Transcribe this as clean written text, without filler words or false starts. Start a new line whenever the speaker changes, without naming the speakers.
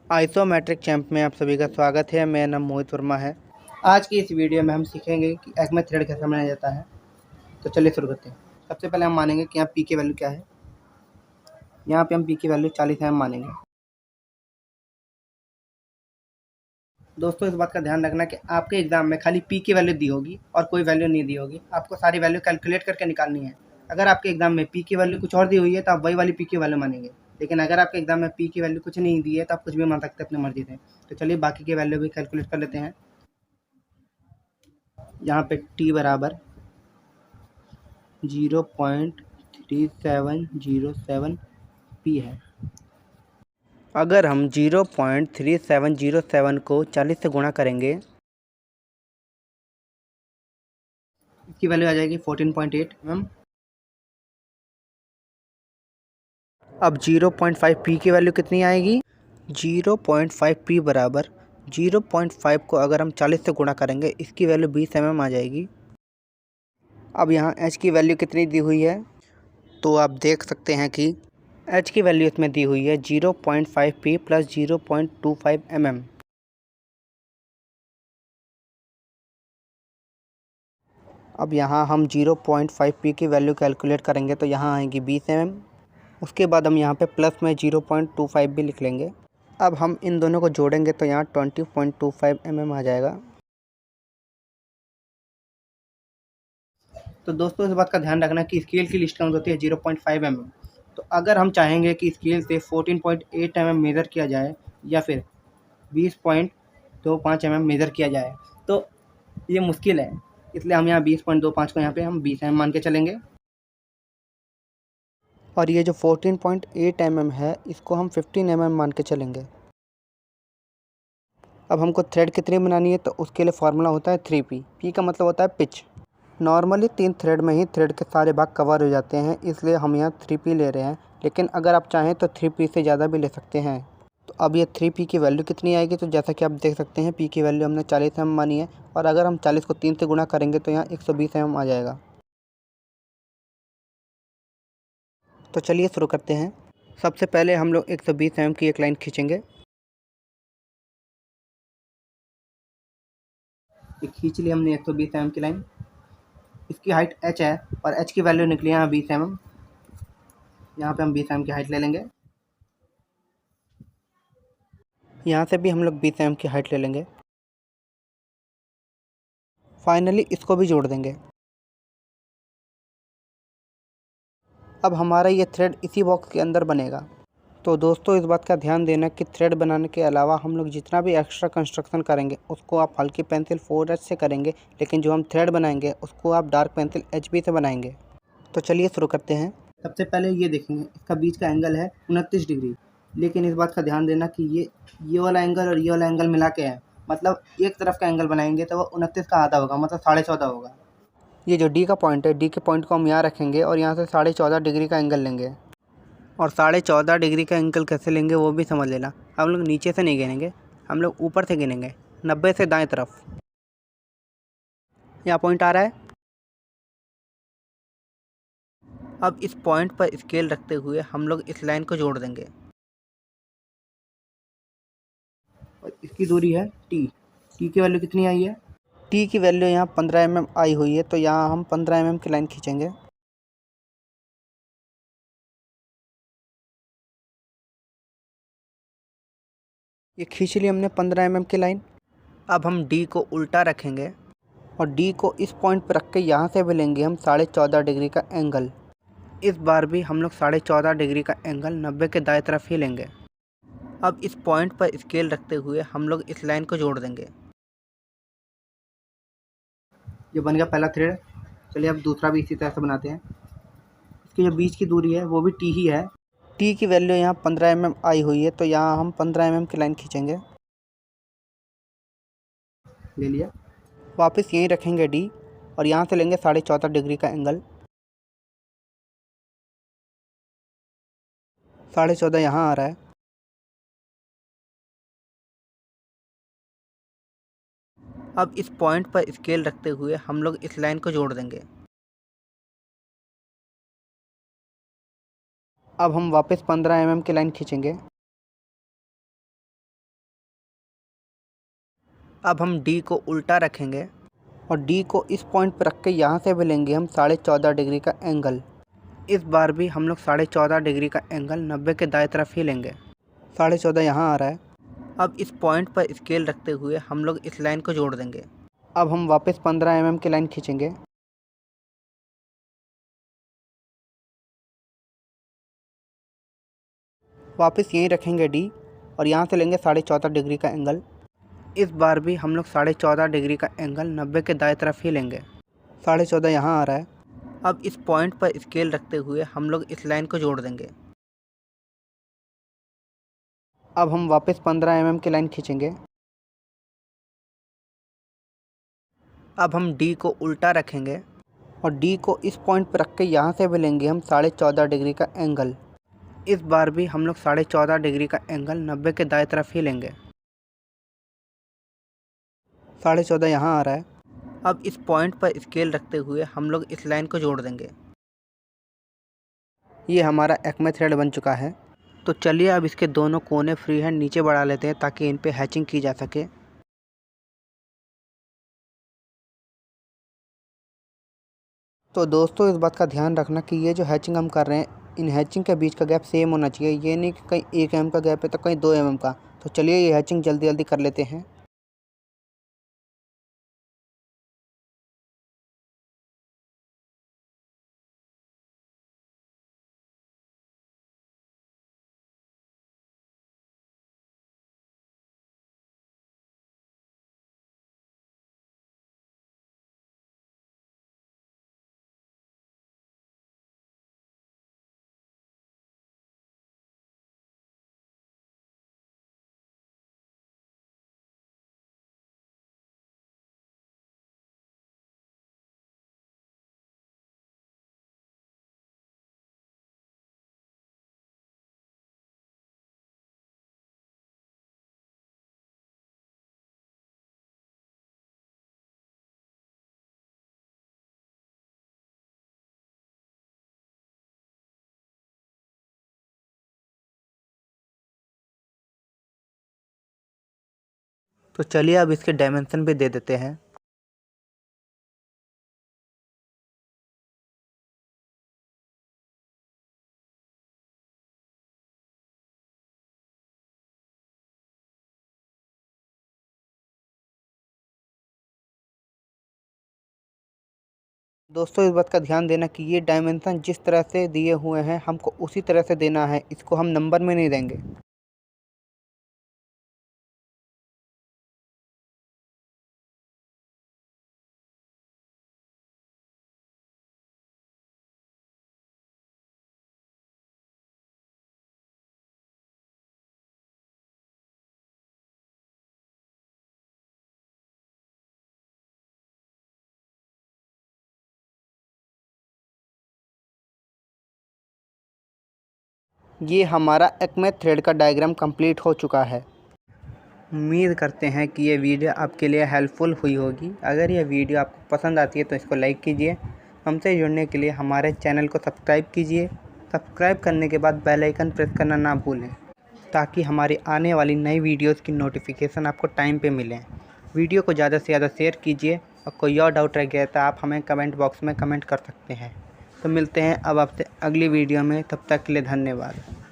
Isometric champ में आप सभी का स्वागत है। मेरा नाम मोहित वर्मा है। आज की इस वीडियो में हम सीखेंगे कि एग में थ्रेड कैसे बनाया जाता है। तो चलिए शुरू करते हैं। सबसे पहले हम मानेंगे कि यहाँ पी की वैल्यू क्या है। यहाँ पे हम पी की वैल्यू 40 mm मानेंगे। दोस्तों इस बात का ध्यान रखना कि आपके एग्जाम में खाली पी की वैल्यू दी होगी और कोई वैल्यू नहीं दी होगी। आपको सारी वैल्यू कैलकुलेट करके निकालनी है। अगर आपके एग्जाम में पी की वैल्यू कुछ और दी हुई है तो आप वही वाली पी की वैल्यू मानेंगे। लेकिन अगर आपके एग्जाम में पी की वैल्यू कुछ नहीं दी है तो आप कुछ भी मान सकते हैं अपनी मर्जी से। तो चलिए बाकी की वैल्यू भी कैलकुलेट कर लेते हैं। यहाँ पे टी बराबर 0.3707 पी है। अगर हम 0.3707 को 40 से गुणा करेंगे, इसकी वैल्यू आ जाएगी 14.8 mm। अब 0.5 पी की वैल्यू कितनी आएगी? 0.5 पी बराबर 0.5 को अगर हम 40 से गुणा करेंगे, इसकी वैल्यू 20 mm आ जाएगी। अब यहाँ एच की वैल्यू कितनी दी हुई है, तो आप देख सकते हैं कि एच की वैल्यू इसमें दी हुई है 0.5 पी प्लस 0.25 mm। अब यहाँ हम 0.5 पी की वैल्यू कैलकुलेट करेंगे तो यहाँ आएगी 20 mm। उसके बाद हम यहाँ पे प्लस में 0.25 भी लिख लेंगे। अब हम इन दोनों को जोड़ेंगे तो यहाँ 20.25 mm आ जाएगा। तो दोस्तों इस बात का ध्यान रखना कि स्केल की लिस्ट काउंट होती है 0.5 mm। तो अगर हम चाहेंगे कि स्केल से 14.8 mm मेज़र किया जाए या फिर 20.25 mm मेज़र किया जाए तो ये मुश्किल है। इसलिए हम यहाँ 20.25 को यहाँ पे हम 20 mm मान के चलेंगे। और ये जो 14.8 mm है इसको हम 15 mm मान के चलेंगे। अब हमको थ्रेड कितनी बनानी है तो उसके लिए फार्मूला होता है 3p। p का मतलब होता है पिच। नॉर्मली 3 थ्रेड में ही थ्रेड के सारे भाग कवर हो जाते हैं, इसलिए हम यहाँ 3p ले रहे हैं। लेकिन अगर आप चाहें तो 3p से ज़्यादा भी ले सकते हैं। तो अब ये 3p की वैल्यू कितनी आएगी, तो जैसा कि आप देख सकते हैं p की वैल्यू हमने 40 mm मानी है और अगर हम 40 को 3 से गुणा करेंगे तो यहाँ 120 mm आ जाएगा। तो चलिए शुरू करते हैं। सबसे पहले हम लोग 120 mm की एक लाइन खींचेंगे। ये खींच ली हमने 120 mm की लाइन। इसकी हाइट h है और h की वैल्यू निकली यहाँ 20 mm। यहाँ पे हम 20 mm की हाइट ले लेंगे। यहाँ से भी हम लोग 20 mm की हाइट ले लेंगे। फाइनली इसको भी जोड़ देंगे। अब हमारा ये थ्रेड इसी बॉक्स के अंदर बनेगा। तो दोस्तों इस बात का ध्यान देना कि थ्रेड बनाने के अलावा हम लोग जितना भी एक्स्ट्रा कंस्ट्रक्शन करेंगे उसको आप हल्की पेंसिल 4H से करेंगे, लेकिन जो हम थ्रेड बनाएंगे उसको आप डार्क पेंसिल HB से बनाएंगे। तो चलिए शुरू करते हैं। सबसे पहले ये देखेंगे, इसका बीच का एंगल है 29 डिग्री। लेकिन इस बात का ध्यान देना कि ये वाला एंगल और ये वाला एंगल मिला के है, मतलब एक तरफ का एंगल बनाएंगे तो वो 29 का आधा होगा, मतलब 14.5 होगा। ये जो डी का पॉइंट है, डी के पॉइंट को हम यहाँ रखेंगे और यहाँ से 14.5 डिग्री का एंगल लेंगे। और 14.5 डिग्री का एंगल कैसे लेंगे वो भी समझ लेना। हम लोग नीचे से नहीं गिनेंगे, हम लोग ऊपर से गिनेंगे, 90 से दाएं तरफ। यहाँ पॉइंट आ रहा है। अब इस पॉइंट पर स्केल रखते हुए हम लोग इस लाइन को जोड़ देंगे और इसकी दूरी है टी। टी की वैल्यू कितनी आई है? टी की वैल्यू यहाँ 15 mm आई हुई है, तो यहाँ हम 15 mm की लाइन खींचेंगे। ये खींच ली हमने 15 mm की लाइन। अब हम डी को उल्टा रखेंगे और डी को इस पॉइंट पर रख के यहाँ से भी लेंगे हम 14.5 डिग्री का एंगल। इस बार भी हम लोग 14.5 डिग्री का एंगल 90 के दाएं तरफ ही लेंगे। अब इस पॉइंट पर स्केल रखते हुए हम लोग इस लाइन को जोड़ देंगे। ये बन गया पहला थ्रेड। चलिए अब दूसरा भी इसी तरह से बनाते हैं। इसकी जो बीच की दूरी है वो भी टी ही है। टी की वैल्यू यहाँ 15 mm आई हुई है, तो यहाँ हम 15 mm की लाइन खींचेंगे। ले लिया। वापस यहीं रखेंगे डी और यहाँ से लेंगे 14.5 डिग्री का एंगल। 14.5 यहाँ आ रहा है। अब इस पॉइंट पर स्केल रखते हुए हम लोग इस लाइन को जोड़ देंगे। अब हम वापस 15 mm की लाइन खींचेंगे। अब हम डी को उल्टा रखेंगे और डी को इस पॉइंट पर रख के यहाँ से भी लेंगे हम 14.5 डिग्री का एंगल। इस बार भी हम लोग 14.5 डिग्री का एंगल 90 के दाएं तरफ ही लेंगे। 14.5 यहाँ आ रहा है। अब इस पॉइंट पर स्केल रखते हुए हम लोग इस लाइन को जोड़ देंगे। अब हम वापस 15 mm की लाइन खींचेंगे। वापस यहीं रखेंगे डी और यहाँ से लेंगे 14.5 डिग्री का एंगल। इस बार भी हम लोग 14.5 डिग्री का एंगल 90 के दाएं तरफ ही लेंगे। 14.5 यहाँ आ रहा है। अब इस पॉइंट पर स्केल रखते हुए हम लोग इस लाइन को जोड़ देंगे। अब हम वापस 15 mm की लाइन खींचेंगे। अब हम डी को उल्टा रखेंगे और डी को इस पॉइंट पर रख के यहाँ से भी लेंगे हम 14.5 डिग्री का एंगल। इस बार भी हम लोग 14.5 डिग्री का एंगल 90 के दाएं तरफ ही लेंगे। 14.5 यहाँ आ रहा है। अब इस पॉइंट पर स्केल रखते हुए हम लोग इस लाइन को जोड़ देंगे। ये हमारा एक्मे थ्रेड बन चुका है। तो चलिए अब इसके दोनों कोने फ्री हैंड नीचे बढ़ा लेते हैं ताकि इन पे हैचिंग की जा सके। तो दोस्तों इस बात का ध्यान रखना कि ये जो हैचिंग हम कर रहे हैं, इन हैचिंग के बीच का गैप सेम होना चाहिए। ये नहीं कि कहीं 1 mm का गैप है तो कहीं 2 mm का। तो चलिए ये हैचिंग जल्दी जल्दी कर लेते हैं। तो चलिए अब इसके डायमेंशन भी दे देते हैं। दोस्तों इस बात का ध्यान देना कि ये डायमेंशन जिस तरह से दिए हुए हैं हमको उसी तरह से देना है, इसको हम नंबर में नहीं देंगे। ये हमारा एक्मे थ्रेड का डायग्राम कंप्लीट हो चुका है। उम्मीद करते हैं कि ये वीडियो आपके लिए हेल्पफुल हुई होगी। अगर ये वीडियो आपको पसंद आती है तो इसको लाइक कीजिए। हमसे जुड़ने के लिए हमारे चैनल को सब्सक्राइब कीजिए। सब्सक्राइब करने के बाद बेल आइकन प्रेस करना ना भूलें ताकि हमारी आने वाली नई वीडियोस की नोटिफिकेशन आपको टाइम पे मिलें। वीडियो को ज़्यादा से ज़्यादा शेयर कीजिए और कोई और डाउट रह गया तो आप हमें कमेंट बॉक्स में कमेंट कर सकते हैं। तो मिलते हैं अब आपसे अगली वीडियो में, तब तक के लिए धन्यवाद।